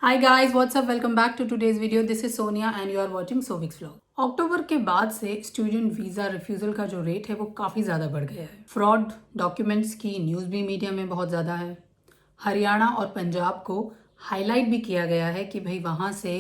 Hi guys, what's up? Welcome back to today's video. This is Sonia and you are watching Sovix vlog. अक्टूबर के बाद से student visa refusal का जो rate है वो काफ़ी ज़्यादा बढ़ गया है। फ्रॉड डॉक्यूमेंट्स की न्यूज़ भी मीडिया में बहुत ज़्यादा है। हरियाणा और पंजाब को हाईलाइट भी किया गया है कि भाई वहाँ से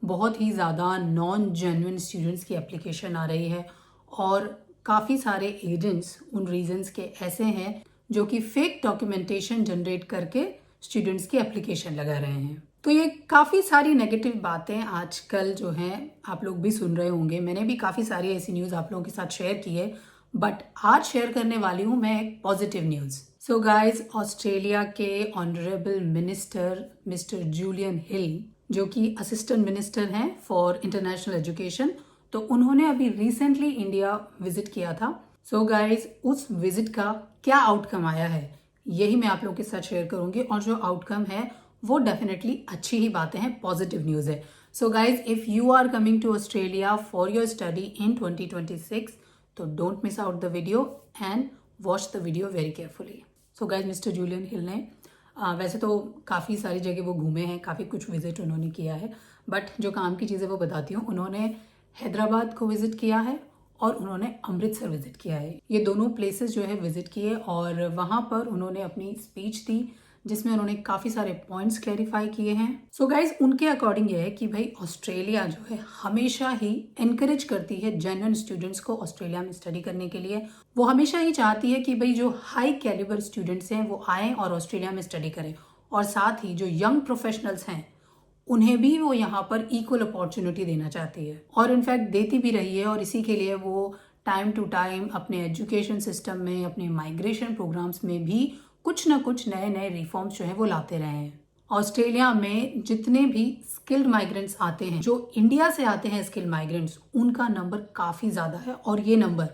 बहुत ही ज़्यादा नॉन जेन्युइन स्टूडेंट्स की एप्लीकेशन आ रही है और काफ़ी सारे एजेंट्स उन रीजंस के ऐसे हैं जो कि फेक डॉक्यूमेंटेशन जनरेट करके स्टूडेंट्स की एप्लीकेशन लगा रहे हैं। तो ये काफ़ी सारी नेगेटिव बातें आजकल जो हैं आप लोग भी सुन रहे होंगे। मैंने भी काफ़ी सारी ऐसी न्यूज़ आप लोगों के साथ शेयर की है, बट आज शेयर करने वाली हूँ मैं एक positive news. So guys, Australia के ऑनरेबल मिनिस्टर मिस्टर जूलियन हिल, जो कि असिस्टेंट मिनिस्टर हैं फॉर इंटरनेशनल एजुकेशन, तो उन्होंने अभी रिसेंटली इंडिया विजिट किया था। सो गाइज, उस विजिट का क्या आउटकम आया है यही मैं आप लोगों के साथ शेयर करूंगी, और जो आउटकम है वो डेफिनेटली अच्छी ही बातें हैं, पॉजिटिव न्यूज़ है। So guys, if you are coming to Australia for your study in 2026, तो don't miss out the video and watch the video very carefully. So guys, mister Julian Hill ने वैसे तो काफ़ी सारी जगह वो घूमे हैं, काफ़ी कुछ विजिट उन्होंने किया है, बट जो काम की चीज़ें वो बताती हूँ। उन्होंने हैदराबाद को विजिट किया है और उन्होंने अमृतसर विजिट किया है। ये दोनों प्लेसेस जो है विजिट किए और वहाँ पर उन्होंने अपनी स्पीच दी जिसमें उन्होंने काफ़ी सारे पॉइंट्स क्लैरिफाई किए हैं। सो गाइज, उनके अकॉर्डिंग ये है कि भाई ऑस्ट्रेलिया जो है हमेशा ही एनकरेज करती है जेन्युइन स्टूडेंट्स को ऑस्ट्रेलिया में स्टडी करने के लिए। वो हमेशा ही चाहती है कि भाई जो हाई कैलिबर स्टूडेंट्स हैं वो आएँ और ऑस्ट्रेलिया में स्टडी करें, और साथ ही जो यंग प्रोफेशनल्स हैं उन्हें भी वो यहाँ पर इक्वल अपॉर्चुनिटी देना चाहती है, और इनफैक्ट देती भी रही है। और इसी के लिए वो टाइम टू टाइम अपने एजुकेशन सिस्टम में, अपने माइग्रेशन प्रोग्राम्स में भी कुछ ना कुछ नए नए रिफॉर्म्स जो है वो लाते रहे हैं। ऑस्ट्रेलिया में जितने भी स्किल्ड माइग्रेंट्स आते हैं, जो इंडिया से आते हैं स्किल्ड माइग्रेंट्स, उनका नंबर काफ़ी ज़्यादा है और ये नंबर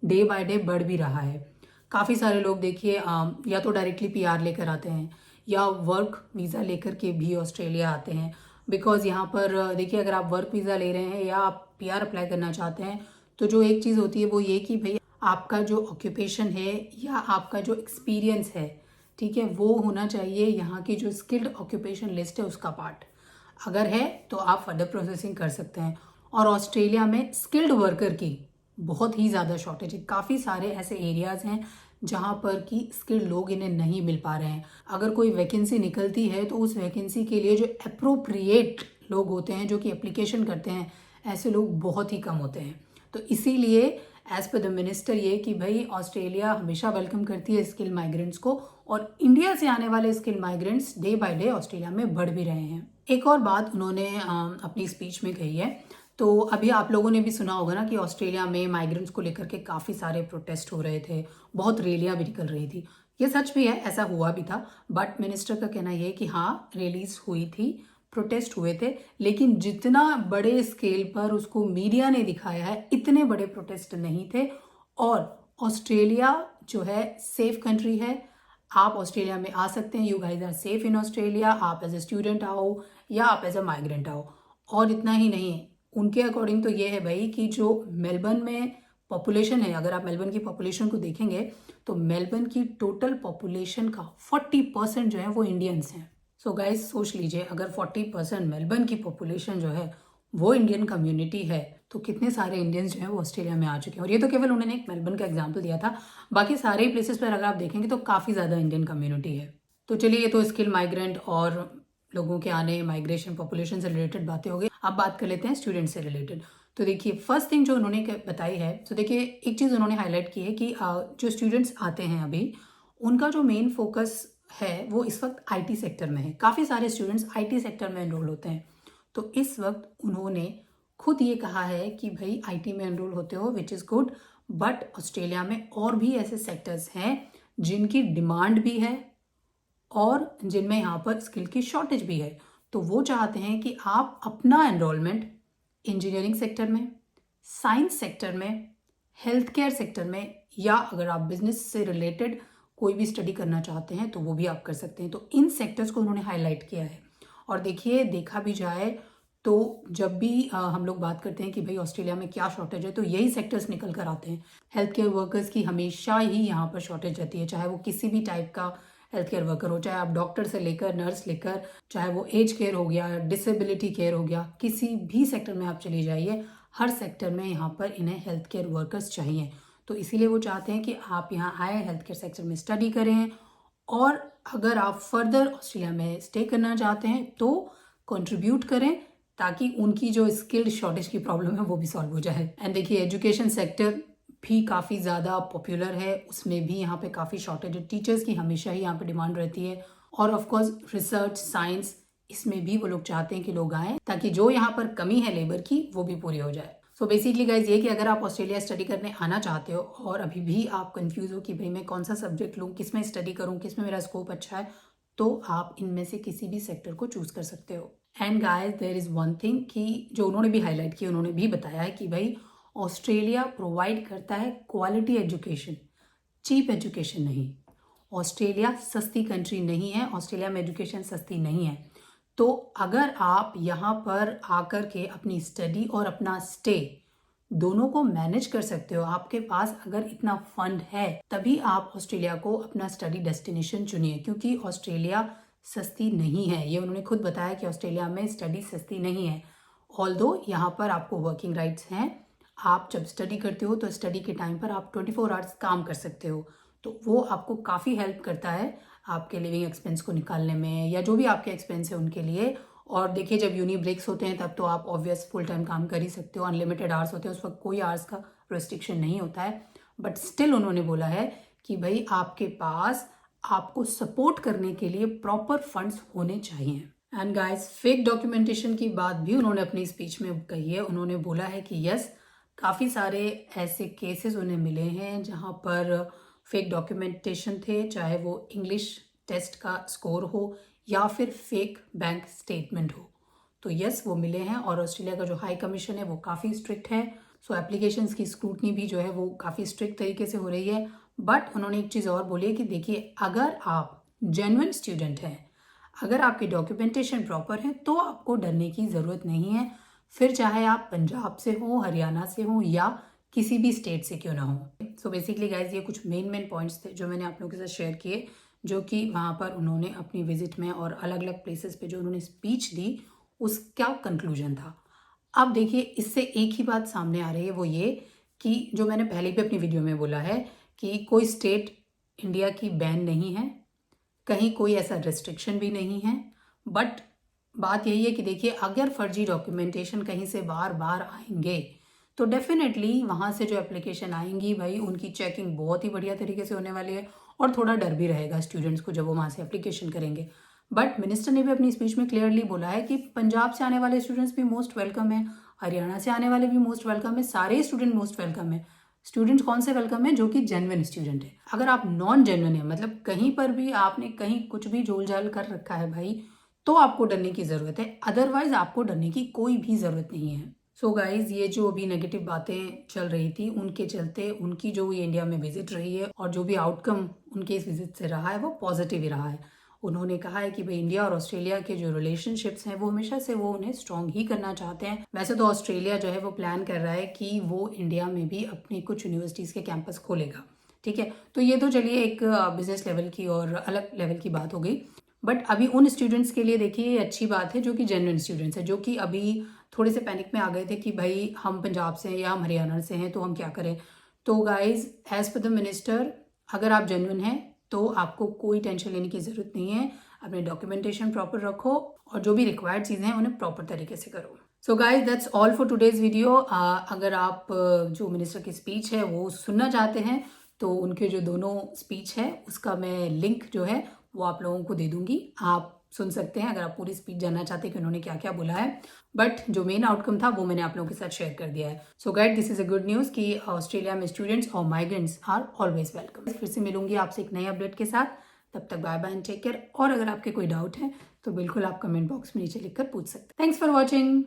डे बाय डे बढ़ भी रहा है। काफ़ी सारे लोग देखिए या तो डायरेक्टली पीआर लेकर आते हैं या वर्क वीज़ा लेकर के भी ऑस्ट्रेलिया आते हैं। बिकॉज यहाँ पर देखिए, अगर आप वर्क वीज़ा ले रहे हैं या आप पीआर अप्लाई करना चाहते हैं, तो जो एक चीज़ होती है वो ये कि भाई आपका जो ऑक्यूपेशन है या आपका जो एक्सपीरियंस है, ठीक है, वो होना चाहिए यहाँ की जो स्किल्ड ऑक्यूपेशन लिस्ट है उसका पार्ट। अगर है तो आप फर्दर प्रोसेसिंग कर सकते हैं। और ऑस्ट्रेलिया में स्किल्ड वर्कर की बहुत ही ज़्यादा शॉर्टेज है। काफ़ी सारे ऐसे एरियाज़ हैं जहाँ पर कि स्किल्ड लोग इन्हें नहीं मिल पा रहे हैं। अगर कोई वैकेंसी निकलती है तो उस वैकेंसी के लिए जो अप्रोप्रिएट लोग होते हैं, जो कि एप्लीकेशन करते हैं, ऐसे लोग बहुत ही कम होते हैं। तो इसीलिए एज पर द मिनिस्टर ये कि भाई ऑस्ट्रेलिया हमेशा वेलकम करती है स्किल माइग्रेंट्स को, और इंडिया से आने वाले skill migrants day by day Australia में बढ़ भी रहे हैं। एक और बात उन्होंने अपनी स्पीच में कही है। तो अभी आप लोगों ने भी सुना होगा ना कि ऑस्ट्रेलिया में माइग्रेंट्स को लेकर के काफ़ी सारे प्रोटेस्ट हो रहे थे, बहुत रैलियां भी निकल रही थी। ये सच भी है, ऐसा हुआ भी था, बट मिनिस्टर का कहना यह है कि हाँ, रैलीज हुई थी, प्रोटेस्ट हुए थे, लेकिन जितना बड़े स्केल पर उसको मीडिया ने दिखाया है इतने बड़े प्रोटेस्ट नहीं थे। और ऑस्ट्रेलिया जो है सेफ कंट्री है, आप ऑस्ट्रेलिया में आ सकते हैं। You guys are safe in Australia. आप एज ए स्टूडेंट आओ या आप एज ए माइग्रेंट आओ। और इतना ही नहीं, उनके अकॉर्डिंग तो ये है भाई कि जो मेलबर्न में पॉपुलेशन है, अगर आप मेलबर्न की पॉपुलेशन को देखेंगे तो मेलबर्न की टोटल पॉपुलेशन का 40% जो है वो इंडियंस हैं। सो गाइज, सोच लीजिए, अगर 40% मेलबर्न की पॉपुलेशन जो है वो इंडियन कम्युनिटी है, तो कितने सारे इंडियंस जो है वो ऑस्ट्रेलिया में आ चुके हैं। और ये तो केवल उन्होंने एक मेलबर्न का एग्जाम्पल दिया था, बाकी सारे ही प्लेसेस पर अगर आप देखेंगे तो काफ़ी ज़्यादा इंडियन कम्युनिटी है। तो चलिए, ये तो स्किल माइग्रेंट और लोगों के आने, माइग्रेशन, पॉपुलेशन से रिलेटेड बातें हो गई। अब बात कर लेते हैं स्टूडेंट से रिलेटेड। तो देखिए, फर्स्ट थिंग जो उन्होंने बताई है, तो देखिए एक चीज़ उन्होंने हाईलाइट की है कि जो स्टूडेंट्स आते हैं अभी, उनका जो मेन फोकस है वो इस वक्त आईटी सेक्टर में है। काफ़ी सारे स्टूडेंट्स आईटी सेक्टर में एनरोल होते हैं। तो इस वक्त उन्होंने खुद ये कहा है कि भाई आईटी में एनरोल होते हो, which is good, but Australia में और भी ऐसे सेक्टर्स हैं जिनकी डिमांड भी है और जिनमें यहाँ पर स्किल की शॉर्टेज भी है। तो वो चाहते हैं कि आप अपना एनरोलमेंट इंजीनियरिंग सेक्टर में, साइंस सेक्टर में, हेल्थ केयर सेक्टर में, या अगर आप बिजनेस से रिलेटेड कोई भी स्टडी करना चाहते हैं तो वो भी आप कर सकते हैं। तो इन सेक्टर्स को उन्होंने हाईलाइट किया है। और देखिए, देखा भी जाए तो जब भी हम लोग बात करते हैं कि भाई ऑस्ट्रेलिया में क्या शॉर्टेज है, तो यही सेक्टर्स निकल कर आते हैं। हेल्थ केयर वर्कर्स की हमेशा ही यहाँ पर शॉर्टेज रहती है, चाहे वो किसी भी टाइप का हेल्थ केयर वर्कर हो, चाहे आप डॉक्टर से लेकर नर्स लेकर, चाहे वो एज केयर हो गया, डिसेबिलिटी केयर हो गया, किसी भी सेक्टर में आप चली जाइए, हर सेक्टर में यहाँ पर इन्हें हेल्थ केयर वर्कर्स चाहिए। तो इसीलिए वो चाहते हैं कि आप यहाँ आए, हेल्थ केयर सेक्टर में स्टडी करें, और अगर आप फर्दर ऑस्ट्रेलिया में स्टे करना चाहते हैं तो कंट्रीब्यूट करें, ताकि उनकी जो स्किल्ड शॉर्टेज की प्रॉब्लम है वो भी सॉल्व हो जाए। एंड देखिए, एजुकेशन सेक्टर भी काफ़ी ज़्यादा पॉपुलर है, उसमें भी यहाँ पे काफ़ी शॉर्टेज है, टीचर्स की हमेशा ही यहाँ पे डिमांड रहती है, और ऑफ कोर्स रिसर्च, साइंस, इसमें भी वो लोग चाहते हैं कि लोग आएँ, ताकि जो यहाँ पर कमी है लेबर की वो भी पूरी हो जाए। सो बेसिकली गाइज ये कि अगर आप ऑस्ट्रेलिया स्टडी करने आना चाहते हो और अभी भी आप कंफ्यूज हो कि भाई मैं कौन सा सब्जेक्ट लूँ, किस में स्टडी करूँ, किस में मेरा स्कोप अच्छा है, तो आप इनमें से किसी भी सेक्टर को चूज कर सकते हो। And guys there is one thing कि जो उन्होंने भी हाईलाइट किया, उन्होंने भी बताया है कि भाई ऑस्ट्रेलिया प्रोवाइड करता है क्वालिटी एजुकेशन, चीप एजुकेशन नहीं। ऑस्ट्रेलिया सस्ती कंट्री नहीं है, ऑस्ट्रेलिया में एजुकेशन सस्ती नहीं है। तो अगर आप यहाँ पर आकर के अपनी स्टडी और अपना स्टे दोनों को मैनेज कर सकते हो, आपके पास अगर इतना फंड है, तभी आप ऑस्ट्रेलिया को अपना स्टडी डेस्टिनेशन चुनिए, क्योंकि ऑस्ट्रेलिया सस्ती नहीं है। ये उन्होंने खुद बताया कि ऑस्ट्रेलिया में स्टडी सस्ती नहीं है। ऑल्दो यहाँ पर आपको वर्किंग राइट्स हैं, आप जब स्टडी करते हो तो स्टडी के टाइम पर आप 24 आवर्स काम कर सकते हो, तो वो आपको काफ़ी हेल्प करता है आपके लिविंग एक्सपेंस को निकालने में, या जो भी आपके एक्सपेंस है उनके लिए। और देखिए, जब यूनी ब्रेक्स होते हैं तब तो आप ऑब्वियस फुल टाइम काम कर ही सकते हो, अनलिमिटेड आवर्स होते हैं, उस वक्त कोई आवर्स का रेस्ट्रिक्शन नहीं होता है। बट स्टिल उन्होंने बोला है कि भाई आपके पास आपको सपोर्ट करने के लिए प्रॉपर फंड्स होने चाहिए। एंड गाइस, फेक डॉक्यूमेंटेशन की बात भी उन्होंने अपनी स्पीच में कही है। उन्होंने बोला है कि यस, काफ़ी सारे ऐसे केसेस उन्हें मिले हैं जहाँ पर फेक डॉक्यूमेंटेशन थे, चाहे वो इंग्लिश टेस्ट का स्कोर हो या फिर फेक बैंक स्टेटमेंट हो। तो यस, वो मिले हैं, और ऑस्ट्रेलिया का जो हाई कमीशन है वो काफ़ी स्ट्रिक्ट है। सो एप्लीकेशंस की स्क्रूटनी भी जो है वो काफ़ी स्ट्रिक्ट तरीके से हो रही है। बट उन्होंने एक चीज़ और बोली है कि देखिए, अगर आप जेन्युइन स्टूडेंट हैं, अगर आपकी डॉक्यूमेंटेशन प्रॉपर है, तो आपको डरने की ज़रूरत नहीं है, फिर चाहे आप पंजाब से हो, हरियाणा से हो, या किसी भी स्टेट से क्यों ना हो। सो बेसिकली गाइज, ये कुछ मेन पॉइंट्स थे जो मैंने आप लोगों के साथ शेयर किए, जो कि वहाँ पर उन्होंने अपनी विजिट में और अलग अलग प्लेसेस पे जो उन्होंने स्पीच दी, उसका कंक्लूजन था। अब देखिए, इससे एक ही बात सामने आ रही है, वो ये कि जो मैंने पहले भी अपनी वीडियो में बोला है कि कोई स्टेट इंडिया की बैन नहीं है, कहीं कोई ऐसा रेस्ट्रिक्शन भी नहीं है। बट बात यही है कि देखिए, अगर फर्जी डॉक्यूमेंटेशन कहीं से बार बार आएंगे तो डेफिनेटली वहाँ से जो एप्लीकेशन आएंगी भाई, उनकी चेकिंग बहुत ही बढ़िया तरीके से होने वाली है, और थोड़ा डर भी रहेगा स्टूडेंट्स को जब वो वहाँ से एप्लीकेशन करेंगे। बट मिनिस्टर ने भी अपनी स्पीच में क्लियरली बोला है कि पंजाब से आने वाले स्टूडेंट्स भी मोस्ट वेलकम है, हरियाणा से आने वाले भी मोस्ट वेलकम है, सारे स्टूडेंट मोस्ट वेलकम है। स्टूडेंट कौन से वेलकम है? जो कि जेन्युइन स्टूडेंट है। अगर आप नॉन जेन्युइन है, मतलब कहीं पर भी आपने कहीं कुछ भी झोल झाल कर रखा है भाई, तो आपको डरने की ज़रूरत है, अदरवाइज आपको डरने की कोई भी ज़रूरत नहीं है। सो गाइज, ये जो अभी नेगेटिव बातें चल रही थी, उनके चलते उनकी जो ये इंडिया में विजिट रही है और जो भी आउटकम उनके इस विजिट से रहा है वो पॉजिटिव ही रहा है। उन्होंने कहा है कि भाई इंडिया और ऑस्ट्रेलिया के जो रिलेशनशिप्स हैं वो हमेशा से वो उन्हें स्ट्रॉन्ग ही करना चाहते हैं। वैसे तो ऑस्ट्रेलिया जो है वो प्लान कर रहा है कि वो इंडिया में भी अपनी कुछ यूनिवर्सिटीज़ के कैंपस खोलेगा, ठीक है। तो ये तो चलिए एक बिजनेस लेवल की और अलग लेवल की बात हो गई। बट अभी उन स्टूडेंट्स के लिए देखिए ये अच्छी बात है जो कि जेन्युइन स्टूडेंट्स हैं, जो कि अभी थोड़े से पैनिक में आ गए थे कि भाई हम पंजाब से हैं या हम हरियाणा से हैं तो हम क्या करें। तो guys, as per the minister, अगर आप जेन्युइन हैं तो आपको कोई टेंशन लेने की ज़रूरत नहीं है। अपने डॉक्यूमेंटेशन प्रॉपर रखो और जो भी रिक्वायर्ड चीज़ें हैं उन्हें प्रॉपर तरीके से करो। So guys, that's all for today's video. अगर आप जो मिनिस्टर की स्पीच है वो सुनना चाहते हैं तो उनके जो दोनों स्पीच है उसका मैं लिंक जो है वो आप लोगों को दे दूंगी, आप सुन सकते हैं अगर आप पूरी स्पीच जानना चाहते हैं कि उन्होंने क्या क्या बोला है। बट जो मेन आउटकम था वो मैंने आप लोगों के साथ शेयर कर दिया है। So guys, this is a good news कि ऑस्ट्रेलिया में स्टूडेंट्स और माइग्रेंट्स आर ऑलवेज वेलकम। फिर से मिलूंगी आपसे एक नए अपडेट के साथ, तब तक bye bye and take care. और अगर आपके कोई डाउट है तो बिल्कुल आप कमेंट बॉक्स में नीचे लिखकर पूछ सकते हैं। Thanks for watching.